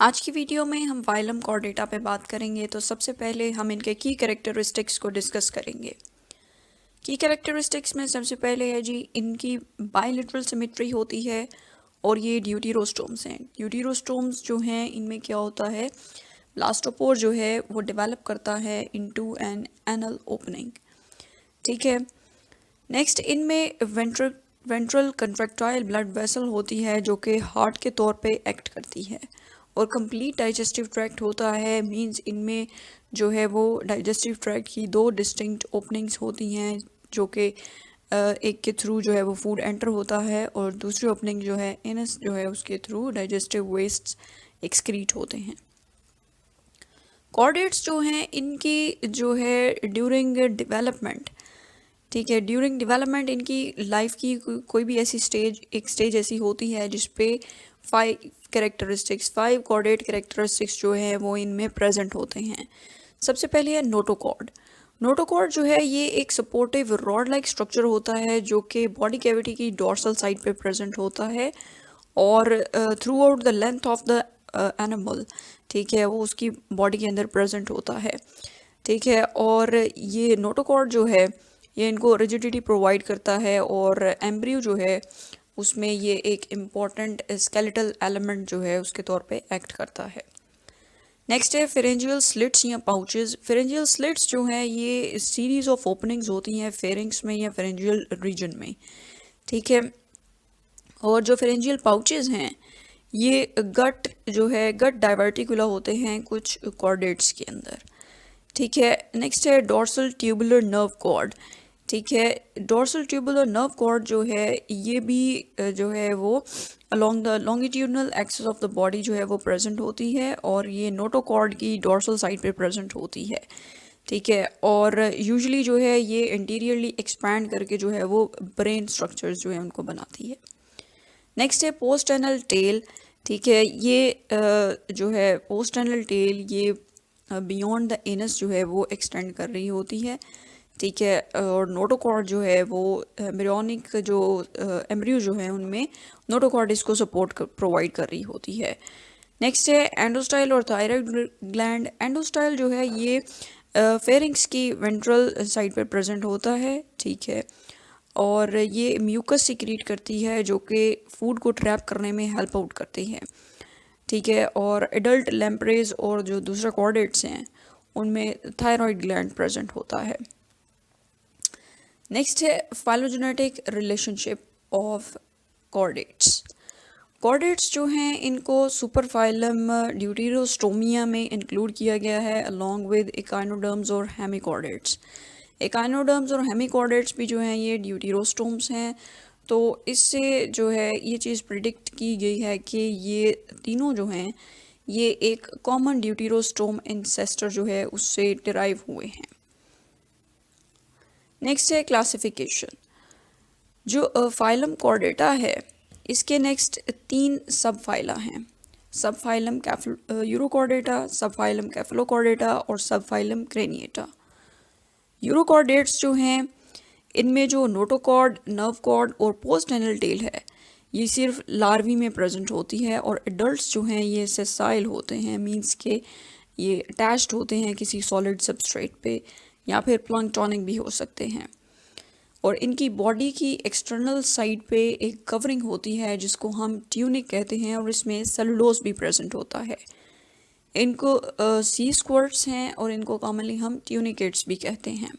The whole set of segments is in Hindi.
आज की वीडियो में हम फाइलम कॉर्डेटा पे बात करेंगे। तो सबसे पहले हम इनके की कैरेक्टरिस्टिक्स को डिस्कस करेंगे। की कैरेक्टरिस्टिक्स में सबसे पहले है जी, इनकी बायलेटरल सिमेट्री होती है और ये ड्यूटेरोस्टोम्स हैं। ड्यूटेरोस्टोम्स जो हैं, इनमें क्या होता है, ब्लास्टोपोर जो है वो डेवलप करता है इनटू एन एनल ओपनिंग। ठीक है। नेक्स्ट, इनमें वेंट्रल कंट्रैक्टाइल ब्लड वेसल होती है जो कि हार्ट के तौर पे एक्ट करती है, और कंप्लीट डाइजेस्टिव ट्रैक्ट होता है। मींस इनमें जो है वो डाइजेस्टिव ट्रैक्ट की दो डिस्टिंक्ट ओपनिंग्स होती हैं, जो कि एक के थ्रू जो है वो फूड एंटर होता है, और दूसरी ओपनिंग जो है एनस जो है उसके थ्रू डाइजेस्टिव वेस्ट एक्सक्रीट होते हैं। कॉर्डेट्स जो हैं, इनकी जो है ड्यूरिंग डेवलपमेंट, ठीक है, ड्यूरिंग डेवलपमेंट इनकी लाइफ की कोई भी ऐसी एक स्टेज ऐसी होती है जिस पे 5 कॉर्डेट कैरेक्टरिस्टिक्स जो है वो इनमें प्रेजेंट होते हैं। सबसे पहले है नोटोकॉर्ड। नोटोकॉर्ड जो है ये एक सपोर्टिव रॉड लाइक स्ट्रक्चर होता है जो कि बॉडी कैविटी की डोर्सल साइड पे प्रेजेंट होता है, और through out the length of the animal, ठीक है, वो उसकी बॉडी के अंदर प्रेजेंट होता है। ठीक है। और ये नोटोकॉर्ड जो है ये इनको रिजिडिटी प्रोवाइड करता है, और एम्ब्रियो जो है उसमें ये एक इम्पॉर्टेंट स्केलेटल एलिमेंट जो है उसके तौर पे एक्ट करता है। नेक्स्ट है फेरेंजियल स्लिट्स या पाउचेस। फेरेंजियल स्लिट्स जो हैं ये सीरीज ऑफ ओपनिंग्स होती हैं फेरिंग्स में या फेरेंजियल रीजन में। ठीक है। और जो फेरेंजियल पाउचेस हैं ये गट जो है गट डाइवर्टिकुला होते हैं कुछ कॉर्डेट्स के अंदर। ठीक है। नेक्स्ट है डोर्सल ट्यूबुलर नर्व कॉर्ड। ठीक है। डोर्सल ट्यूबुलर नर्व कॉर्ड जो है ये भी जो है वो along the longitudinal axis of the body जो है वो प्रेजेंट होती है, और ये नोटोकॉर्ड की डोर्सल साइड पे प्रेजेंट होती है। ठीक है। और यूजुअली जो है ये इंटीरियरली एक्सपैंड करके जो है वो ब्रेन स्ट्रक्चर्स जो है उनको बनाती है। नेक्स्ट है पोस्ट एनल टेल। ठीक है। ये जो है पोस्ट एनल टेल ये बियॉन्ड द एनस जो है वो एक्सटेंड कर रही होती है। ठीक है। और नोटोकॉर्ड जो है वो एम्ब्रियोनिक जो एम्ब्रियो जो है उनमें नोटोकॉर्ड इसको सपोर्ट प्रोवाइड कर रही होती है। नेक्स्ट है एंडोस्टाइल और थायराइड ग्लैंड। एंडोस्टाइल जो है ये फेरिंग्स की वेंट्रल साइड पर प्रेजेंट होता है। ठीक है। और ये म्यूकस सिक्रीट करती है जो कि फूड को ट्रैप करने में हेल्प आउट करती है। ठीक है। और एडल्ट लैम्प्रेज और जो दूसरा कॉर्डेट्स हैं उनमें थायराइड ग्लैंड प्रेजेंट होता है। नेक्स्ट है phylogenetic relationship of chordates. Chordates जो हैं इनको सुपरफाइलम ड्यूटेरोस्टोमिया में इंक्लूड किया गया है अलोंग विद एकाइनोडर्म्स और हेमिकॉर्डेट्स। एकाइनोडर्म्स और हेमिकॉर्डेट्स भी जो हैं ये ड्यूटेरोस्टोम्स हैं। तो इससे जो है ये चीज़ प्रिडिक्ट की गई है कि ये तीनों जो हैं ये एक कॉमन ड्यूटेरोस्टोम इंसेस्टर जो है उससे डिराइव हुए हैं। नेक्स्ट है क्लासिफिकेशन। जो फाइलम कॉर्डेटा है इसके नेक्स्ट 3 सब फाइला हैं। सब फाइलम यूरोकॉर्डेटा, सब फाइलम कैफलोकॉर्डेटा और सब फाइलम क्रेनिएटा। यूरोकॉर्डेट्स जो हैं इनमें जो नोटोकॉर्ड, नर्व कॉर्ड और पोस्ट एनल टेल है ये सिर्फ लार्वी में प्रेजेंट होती है, और एडल्ट्स जो हैं ये सेसाइल होते हैं, मींस के ये अटैच्ड होते हैं किसी सॉलिड सबस्ट्रेट पे, या फिर प्लैंक्टोनिक भी हो सकते हैं। और इनकी बॉडी की एक्सटर्नल साइड पे एक कवरिंग होती है जिसको हम ट्यूनिक कहते हैं, और इसमें सेलुलोज भी प्रेजेंट होता है। इनको सी स्क्वर्ट्स हैं और इनको कॉमनली हम ट्यूनिकेट्स भी कहते हैं।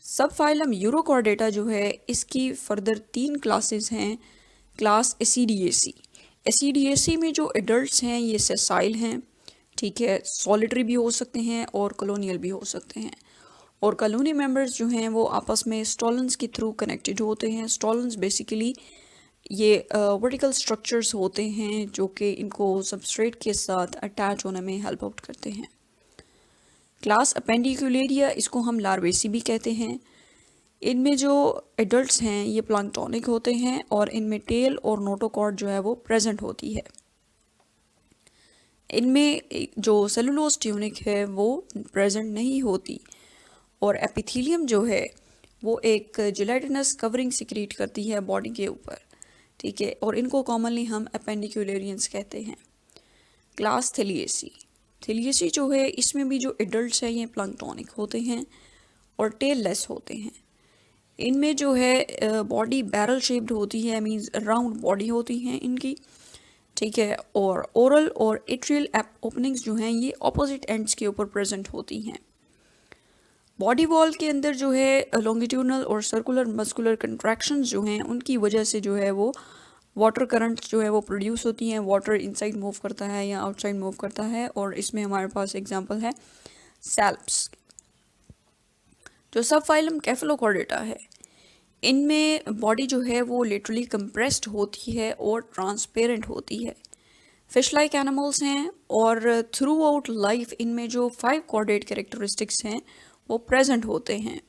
सब फाइलम यूरोकॉर्डेटा जो है इसकी फर्दर 3 क्लासेस हैं। क्लास एसिडिएसी। एसिडिएसी में जो एडल्ट्स हैं ये सेसाइल हैं। ठीक है। सॉलिटरी भी हो सकते हैं और कॉलोनियल भी हो सकते हैं। और कॉलोनी मेंबर्स जो हैं वो आपस में स्टॉलन्स के थ्रू कनेक्टेड होते हैं। स्टॉलन्स बेसिकली ये वर्टिकल स्ट्रक्चर्स होते हैं जो कि इनको सबस्ट्रेट के साथ अटैच होने में हेल्प आउट करते हैं। क्लास अपेंडिकुलेरिया, इसको हम लार्वेसी भी कहते हैं। इनमें जो एडल्ट्स हैं ये प्लैंक्टोनिक होते हैं, और इनमें टेल और नोटोकॉर्ड जो है वो प्रेजेंट होती है। इनमें जो सेलुलोज ट्यूनिक है वो प्रेजेंट नहीं होती, और एपिथेलियम जो है वो एक जिलेटिनस कवरिंग सिक्रीट करती है बॉडी के ऊपर। ठीक है। और इनको कॉमनली हम अपेंडिकुलेरियंस कहते हैं। क्लास थेलिएसी। थेलिएसी जो है इसमें भी जो एडल्ट्स हैं ये प्लैंक्टोनिक होते हैं और टेल लेस होते हैं। इनमें जो है बॉडी बैरल शेप्ड होती है, मींस राउंड बॉडी होती है इनकी, ठीक है। और ओरल और एट्रियल ओपनिंग्स जो हैं ये ऑपोजिट एंड्स के ऊपर प्रेजेंट होती हैं। बॉडी वॉल के अंदर जो है लॉन्गिट्यूडनल और सर्कुलर मस्कुलर कंट्रैक्शंस जो हैं उनकी वजह से जो है वो वाटर करंट जो है वो प्रोड्यूस होती हैं। वाटर इनसाइड मूव करता है या आउटसाइड मूव करता है, और इसमें हमारे पास एग्जांपल है सैल्प्स। जो सब फाइलम केफलोकॉर्डेटा है, इनमें बॉडी जो है वो लिटरली कंप्रेस्ड होती है और ट्रांसपेरेंट होती है। फिश लाइक एनिमल्स हैं और थ्रू आउट लाइफ इनमें जो 5 कॉर्डेट कैरेक्टरिस्टिक्स हैं वो प्रेजेंट होते हैं,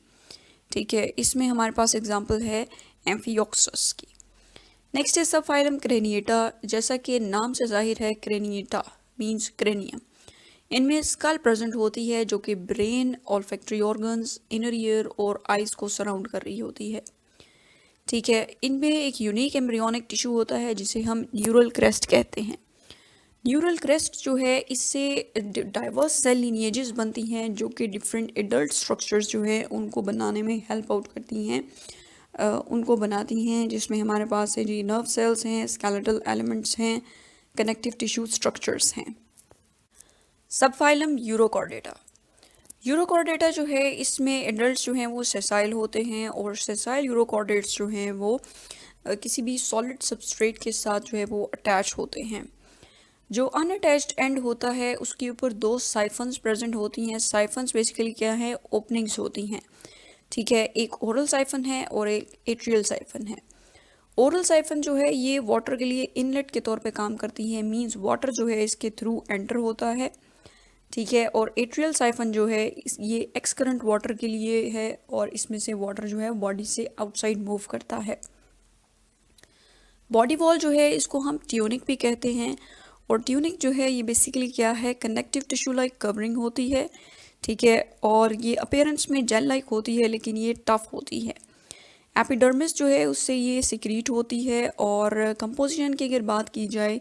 ठीक है। इसमें हमारे पास एग्जांपल है एम्फियोक्सस की। नेक्स्ट है सब फाइलम क्रेनिएटा। जैसा कि नाम से जाहिर है, क्रेनिएटा मींस क्रेनियम। इनमें स्कल प्रेजेंट होती है जो कि brain, olfactory organs, inner ear और आइज को सराउंड कर रही होती है, ठीक है। इनमें एक यूनिक एम्ब्रियोनिक टिश्यू होता है जिसे हम न्यूरल क्रेस्ट कहते हैं। न्यूरल क्रेस्ट जो है इससे डाइवर्स सेल लिनिएजेस बनती हैं जो कि डिफरेंट एडल्ट स्ट्रक्चर्स जो है उनको बनाने में हेल्प आउट करती हैं, उनको बनाती हैं, जिसमें हमारे पास है जी नर्व सेल्स हैं, स्केलेटल एलिमेंट्स हैं, कनेक्टिव टिश्यू स्ट्रक्चर्स हैं। सब फाइलम यूरोकॉर्डेटा। यूरोकॉर्डेटा जो है इसमें एडल्ट्स जो हैं वो सेसाइल होते हैं और सेसाइल यूरोकॉर्डेट्स जो हैं वो किसी भी सॉलिड सबस्ट्रेट के साथ जो है वो अटैच होते हैं। जो अनअटैच्ड एंड होता है उसके ऊपर 2 साइफन्स प्रेजेंट होती हैं। साइफन्स बेसिकली क्या है, ओपनिंग्स होती हैं, ठीक है। एक ओरल साइफन है और एक एट्रियल साइफन है। ओरल साइफन जो है ये वाटर के लिए इनलेट के तौर पे काम करती है, मींस वाटर जो है इसके थ्रू एंटर होता है, ठीक है। और एट्रियल साइफन जो है ये एक्स करंट वाटर के लिए है और इसमें से वाटर जो है बॉडी से आउटसाइड मूव करता है। बॉडी वॉल जो है इसको हम ट्यूनिक भी कहते हैं, और ट्यूनिक जो है ये बेसिकली क्या है, कनेक्टिव टिश्यू लाइक कवरिंग होती है, ठीक है। और ये अपीयरेंस में जेल लाइक होती है लेकिन ये टफ होती है। एपिडर्मिस जो है उससे ये सिक्रीट होती है। और कंपोजिशन की अगर बात की जाए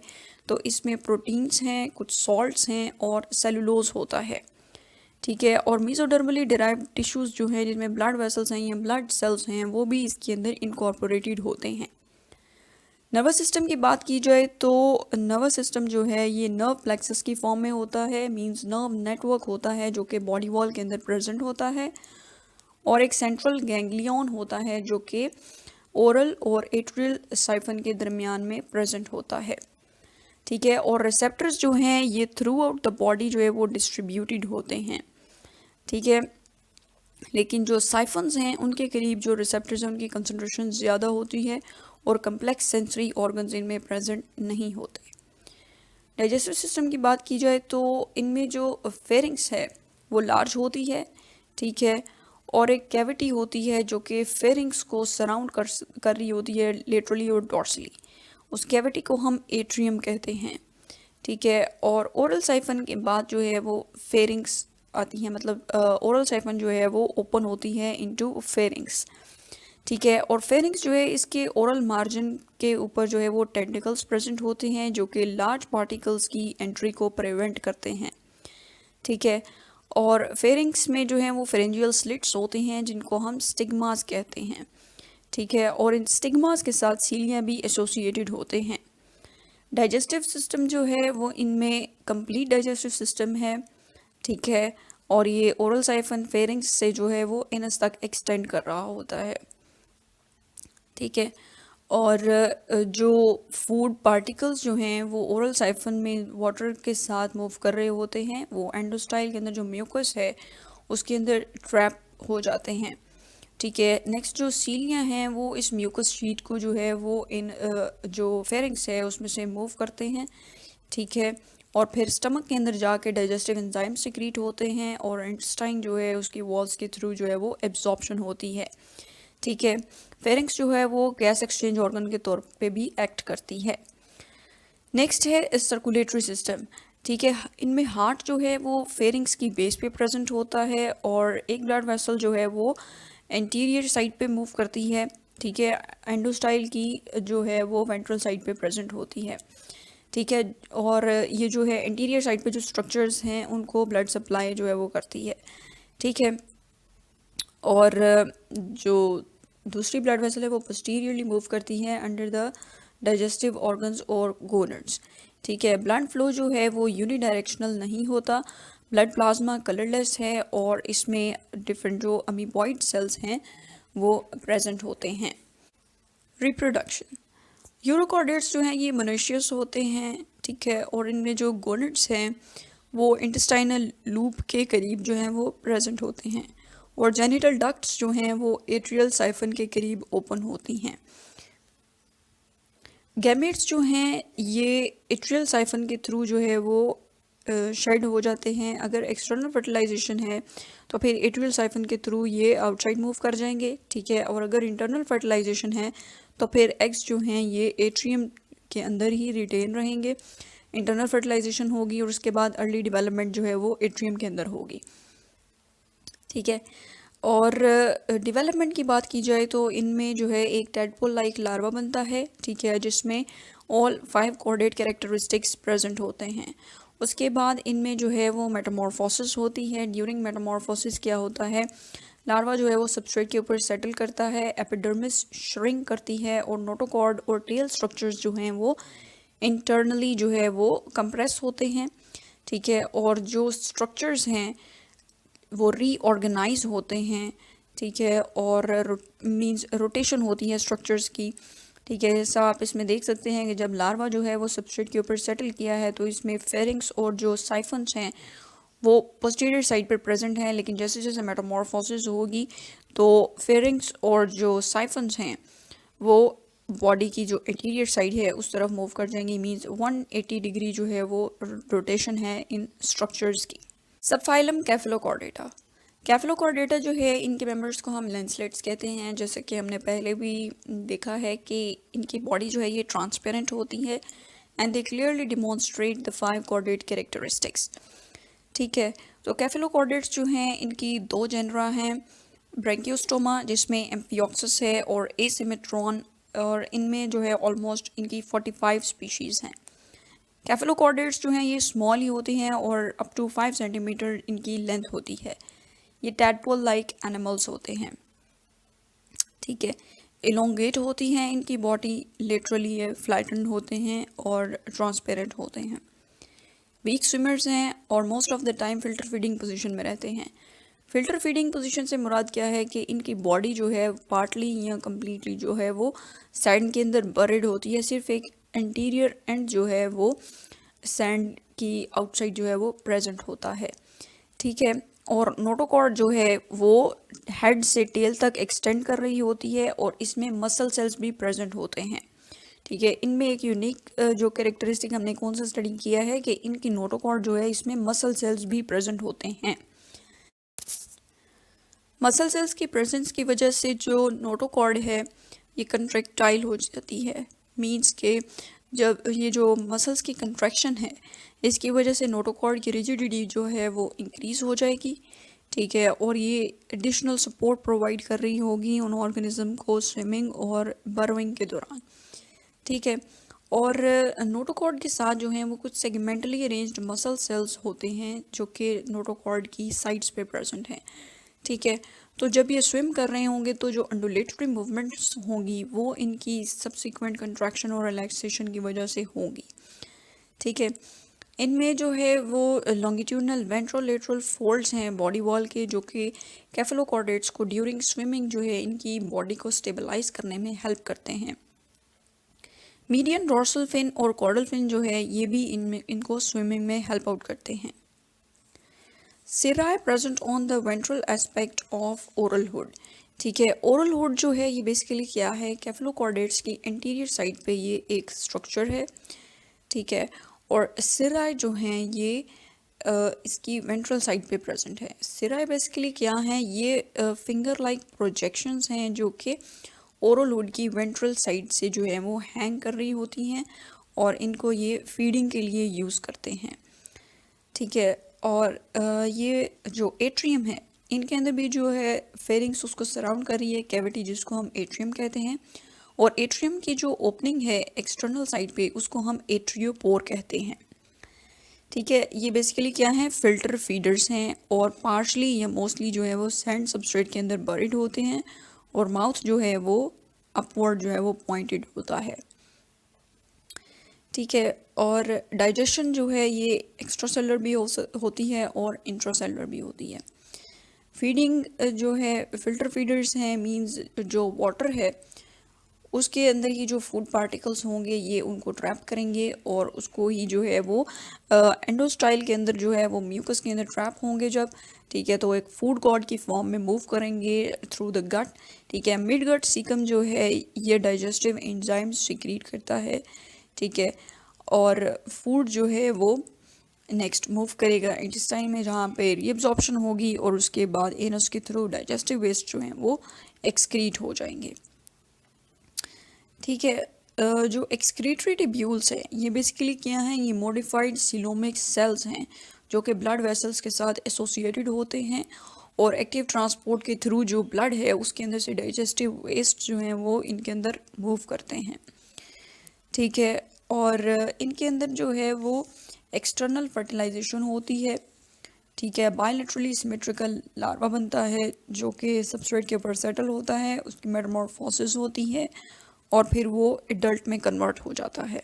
तो इसमें प्रोटीन्स हैं, कुछ सॉल्ट्स हैं और सेलुलोज होता है, ठीक है। और मेसोडर्मली डिराइव्ड टिश्यूज़ जो हैं जिनमें ब्लड वेसल्स हैं या ब्लड सेल्स हैं वो भी इसके अंदर इनकॉर्पोरेटेड होते हैं। नर्वस सिस्टम की बात की जाए तो नर्वस सिस्टम जो है ये नर्व प्लेक्सस की फॉर्म में होता है, मींस नर्व नेटवर्क होता है जो कि बॉडी वॉल के अंदर प्रेजेंट होता है। और एक सेंट्रल गैंग्लियन होता है जो कि ओरल और एट्रियल साइफन के दरमियान में प्रेजेंट होता है, ठीक है। और रिसेप्टर्स जो हैं ये थ्रू आउट द बॉडी जो है वो डिस्ट्रीब्यूटेड होते हैं, ठीक है। लेकिन जो साइफन्स हैं उनके करीब जो रिसेप्टर्स हैं उनकी कंसंट्रेशन ज़्यादा होती है और कम्प्लेक्स सेंसरी ऑर्गन्स इनमें प्रेजेंट नहीं होते। डाइजेस्टिव सिस्टम की बात की जाए तो इनमें जो फेरिंग्स है वो लार्ज होती है, ठीक है। और एक कैविटी होती है जो कि फेरिंग्स को सराउंड कर रही होती है लेटरली और डॉर्सली। उस कैविटी को हम एट्रियम कहते हैं, ठीक है। और ओरल साइफन के बाद जो है वो फेरिंग्स आती हैं, मतलब ओरल साइफन जो है वो ओपन होती है इनटू फेरिंग्स, ठीक है। और फेरिंग्स जो है इसके ओरल मार्जिन के ऊपर जो है वो टेंटिकल्स प्रेजेंट होते हैं जो कि लार्ज पार्टिकल्स की एंट्री को प्रिवेंट करते हैं, ठीक है। और फेरिंग्स में जो है वो फेरेंजियल स्लिट्स होते हैं जिनको हम स्टिग्मास कहते हैं, ठीक है। और इन स्टिग्मास के साथ सीलियाँ भी एसोसिएटेड होते हैं। डाइजेस्टिव सिस्टम जो है वो इनमें कंप्लीट डाइजेस्टिव सिस्टम है, ठीक है। और ये ओरल साइफन फेरिंग्स से जो है वो इनस तक एक्सटेंड कर रहा होता है, ठीक है। और जो फूड पार्टिकल्स जो हैं वो ओरल साइफन में वाटर के साथ मूव कर रहे होते हैं, वो एंडोस्टाइल के अंदर जो म्यूकस है उसके अंदर ट्रैप हो जाते हैं, ठीक है। नेक्स्ट जो सीलियाँ हैं वो इस म्यूकस शीट को जो है वो इन जो फेरिंग्स है उसमें से मूव करते हैं, ठीक है। और फिर स्टमक के अंदर जाके डाइजेस्टिव एंजाइम सिक्रीट होते हैं और इंटेस्टाइन जो है उसकी वॉल्स के थ्रू जो है वो एब्जॉर्प्शन होती है, ठीक है। फेरिंग्स जो है वो गैस एक्सचेंज ऑर्गन के तौर पे भी एक्ट करती है। नेक्स्ट है सर्कुलेटरी सिस्टम, ठीक है। इनमें हार्ट जो है वो फेरिंग्स की बेस पे प्रेजेंट होता है और एक ब्लड वेसल जो है वो एंटीरियर साइड पे मूव करती है, ठीक है। एंडोस्टाइल की जो है वो वेंट्रल साइड पे प्रेजेंट होती है, ठीक है। और ये जो है इंटीरियर साइड पे जो स्ट्रक्चर्स हैं उनको ब्लड सप्लाई जो है वो करती है, ठीक है। और जो दूसरी ब्लड वेसल है वो पोस्टीरियरली मूव करती है अंडर द डाइजेस्टिव ऑर्गन्स और गोनड्स, ठीक है। ब्लड फ्लो जो है वो यूनिडायरेक्शनल नहीं होता, ब्लड प्लाज्मा कलरलेस है और इसमें डिफरेंट जो अमीबॉइड सेल्स हैं वो प्रेजेंट होते हैं। रिप्रोडक्शन, यूरोकॉर्डेट्स जो हैं ये मोनेशियस होते हैं, ठीक है। और इनमें जो गोनड्स हैं वो इंटेस्टाइनल लूप के करीब जो हैं वो प्रेजेंट होते हैं और जेनिटल डक्ट्स जो हैं वो एट्रियल साइफन के करीब ओपन होती हैं। गैमेट्स जो हैं ये एट्रियल साइफन के थ्रू जो है वो शेड हो जाते हैं। अगर एक्सटर्नल फर्टिलाइजेशन है तो फिर एट्रियल साइफन के थ्रू ये आउटसाइड मूव कर जाएंगे, ठीक है। और अगर इंटरनल फर्टिलाइजेशन है तो फिर एग्स जो हैं ये एट्रियम के अंदर ही रिटेन रहेंगे, इंटरनल फर्टिलाइजेशन होगी और उसके बाद अर्ली डेवलपमेंट जो है वो एट्रियम के अंदर होगी, ठीक है। और डेवलपमेंट की बात की जाए तो इनमें जो है एक टैडपोल लाइक लार्वा बनता है, ठीक है, जिसमें ऑल 5 कॉर्डेट कैरेक्टरिस्टिक्स प्रेजेंट होते हैं। उसके बाद इनमें जो है वो मेटामॉर्फोसिस होती है। ड्यूरिंग मेटामॉर्फोसिस क्या होता है, लार्वा जो है वो सबस्ट्रेट के ऊपर सेटल करता है, एपिडर्मिस श्रिंक करती है और नोटोकॉर्ड और टेल स्ट्रक्चर्स जो हैं वो इंटरनली जो है वो कंप्रेस होते हैं, ठीक है। और जो स्ट्रक्चर्स हैं वो रीऑर्गेनाइज होते हैं, ठीक है। और मींस रोटेशन होती है स्ट्रक्चर्स की, ठीक है। जैसा आप इसमें देख सकते हैं कि जब लार्वा जो है वो सबस्ट्रेट के ऊपर सेटल किया है तो इसमें फेरिंग्स और जो साइफन्स हैं वो पोस्टीरियर साइड पर प्रेजेंट हैं, लेकिन जैसे जैसे मेटामॉर्फोसिस होगी तो फेरिंग्स और जो साइफन्स हैं वो बॉडी की जो इंटीरियर साइड है उस तरफ मूव कर जाएंगी। मींस 180 डिग्री जो है वो रोटेशन है इन स्ट्रक्चर्स की। सबफाइलम कैफेलोकॉर्डेटा, कैफेलोकॉर्डेटा जो है इनके मेंबर्स को हम लैंसलेट्स कहते हैं। जैसे कि हमने पहले भी देखा है कि इनकी बॉडी जो है ये ट्रांसपेरेंट होती है and they clearly demonstrate the 5 chordate characteristics, ठीक है। तो कैफेलोकॉर्डेट्स जो हैं इनकी 2 जेनरा हैं, ब्रैंकियोस्टोमा जिसमें एम्फियोक्सिस है और एसिमेट्रॉन, और इनमें जो है ऑलमोस्ट इनकी 45 स्पीशीज़ हैं। कैफेलोकॉर्डेट्स जो हैं ये स्मॉल ही होती हैं और अप टू 5 सेंटीमीटर इनकी लेंथ होती है। ये टैडपोल लाइक एनिमल्स होते हैं, ठीक है। इलोंगेट होती हैं इनकी बॉडी, लेटरली ये फ्लैटन होते हैं और ट्रांसपेरेंट होते हैं। वीक स्विमर्स हैं और most of the time filter feeding position में रहते हैं। फिल्टर फीडिंग पोजीशन से मुराद क्या है कि इनकी बॉडी जो है पार्टली या कम्प्लीटली जो है वो सैंड के अंदर बरिड होती है, सिर्फ एक इंटीरियर एंड जो है वो सैंड की आउटसाइड जो है वो प्रेजेंट होता है, ठीक है। और नोटोकॉर्ड जो है वो हेड से टेल तक एक्सटेंड कर रही होती है और इसमें मसल सेल्स भी प्रेजेंट होते हैं, ठीक है। इनमें एक यूनिक जो कैरेक्टरिस्टिक हमने कौन सा स्टडी किया है कि इनकी नोटोकॉर्ड जो है इसमें मसल सेल्स भी प्रेजेंट होते हैं। मसल सेल्स की प्रेजेंस की वजह से जो नोटोकॉर्ड है ये कंट्रैक्टाइल हो जाती है। मींस के जब ये जो मसल्स की कंट्रैक्शन है इसकी वजह से नोटोकॉर्ड की रिजिडिटी जो है वो इंक्रीज़ हो जाएगी, ठीक है। और ये एडिशनल सपोर्ट प्रोवाइड कर रही होगी उन ऑर्गेनिज्म को स्विमिंग और बर्विंग के दौरान, ठीक है। और नोटोकॉर्ड के साथ जो हैं वो कुछ सेगमेंटली अरेंज्ड मसल सेल्स होते हैं जो कि नोटोकॉर्ड की साइड्स पे प्रेजेंट हैं, ठीक है। तो जब ये स्विम कर रहे होंगे तो जो अंडुलेटरी मूवमेंट्स होंगी वो इनकी सब्सिक्वेंट कंट्रैक्शन और रिलैक्सेशन की वजह से होंगी, ठीक है। इनमें जो है वो लॉन्गिट्यूडनल वेंट्रोलेटरल फोल्ड्स हैं बॉडी वॉल के, जो कि कैफेलोकॉर्डेट्स को ड्यूरिंग स्विमिंग जो है इनकी बॉडी को स्टेबलाइज करने में हेल्प करते हैं। मीडियन डोर्सल फिन और कॉर्डल फिन जो है ये भी इनको स्विमिंग में हेल्प आउट करते हैं। सिराए present on the ventral aspect of oral hood, ठीक है। ओरल हुड जो है ये बेसिकली क्या है, कैफेलोकॉर्डेट्स की इंटीरियर साइड पे ये एक स्ट्रक्चर है, ठीक है। और सिराए जो हैं ये इसकी वेंट्रल साइड पे प्रेजेंट है। सिराए बेसिकली क्या हैं, ये फिंगर लाइक प्रोजेक्शंस हैं जो कि ओरल हुड की वेंट्रल साइड से जो है वो हैंग कर रही होती हैं और इनको ये फीडिंग के लिए यूज़ करते हैं, ठीक है। और ये जो एट्रियम है इनके अंदर भी जो है फेरिंग्स उसको सराउंड कर रही है, कैविटी जिसको हम एट्रियम कहते हैं, और एट्रियम की जो ओपनिंग है एक्सटर्नल साइड पे उसको हम एट्रियोपोर कहते हैं। ठीक है, ये बेसिकली क्या है, फिल्टर फीडर्स हैं और पार्शली या मोस्टली जो है वो सैंड सबस्ट्रेट के अंदर बरीड होते हैं और माउथ जो है वो अपवर्ड जो है वो पॉइंटेड होता है। ठीक है, और डाइजेशन जो है ये एक्स्ट्रासेलुलर भी होती है और इंट्रासेलुलर भी होती है। फीडिंग जो है फिल्टर फीडर्स हैं, मींस जो वाटर है उसके अंदर ही जो फूड पार्टिकल्स होंगे ये उनको ट्रैप करेंगे और उसको ही जो है वो एंडोस्टाइल के अंदर जो है वो म्यूकस के अंदर ट्रैप होंगे जब, ठीक है, तो एक फूड गॉड की फॉर्म में मूव करेंगे थ्रू द गट। ठीक है, मिड गट सीकम जो है ये डाइजेस्टिव एंजाइम्स सिक्रीट करता है। ठीक है, और फूड जो है वो नेक्स्ट मूव करेगा इंटेस्टाइन में जहाँ पे रीअब्जॉर्प्शन होगी और उसके बाद एनस के थ्रू डाइजेस्टिव वेस्ट जो हैं वो एक्सक्रीट हो जाएंगे। ठीक है, जो एक्सक्रीटरी टिब्यूल्स है ये बेसिकली क्या हैं, ये मॉडिफाइड सिलोमिक सेल्स हैं जो कि ब्लड वेसल्स के साथ एसोसिएटेड होते हैं और एक्टिव ट्रांसपोर्ट के थ्रू जो ब्लड है उसके अंदर से डाइजेस्टिव वेस्ट जो हैं वो इनके अंदर मूव करते हैं। ठीक है, और इनके अंदर जो है वो एक्सटर्नल फर्टिलाइजेशन होती है। ठीक है, बायलैटरली सिमेट्रिकल लार्वा बनता है जो कि सबस्ट्रेट के ऊपर सेटल होता है, उसकी मेटामॉर्फोसिस होती है और फिर वो एडल्ट में कन्वर्ट हो जाता है।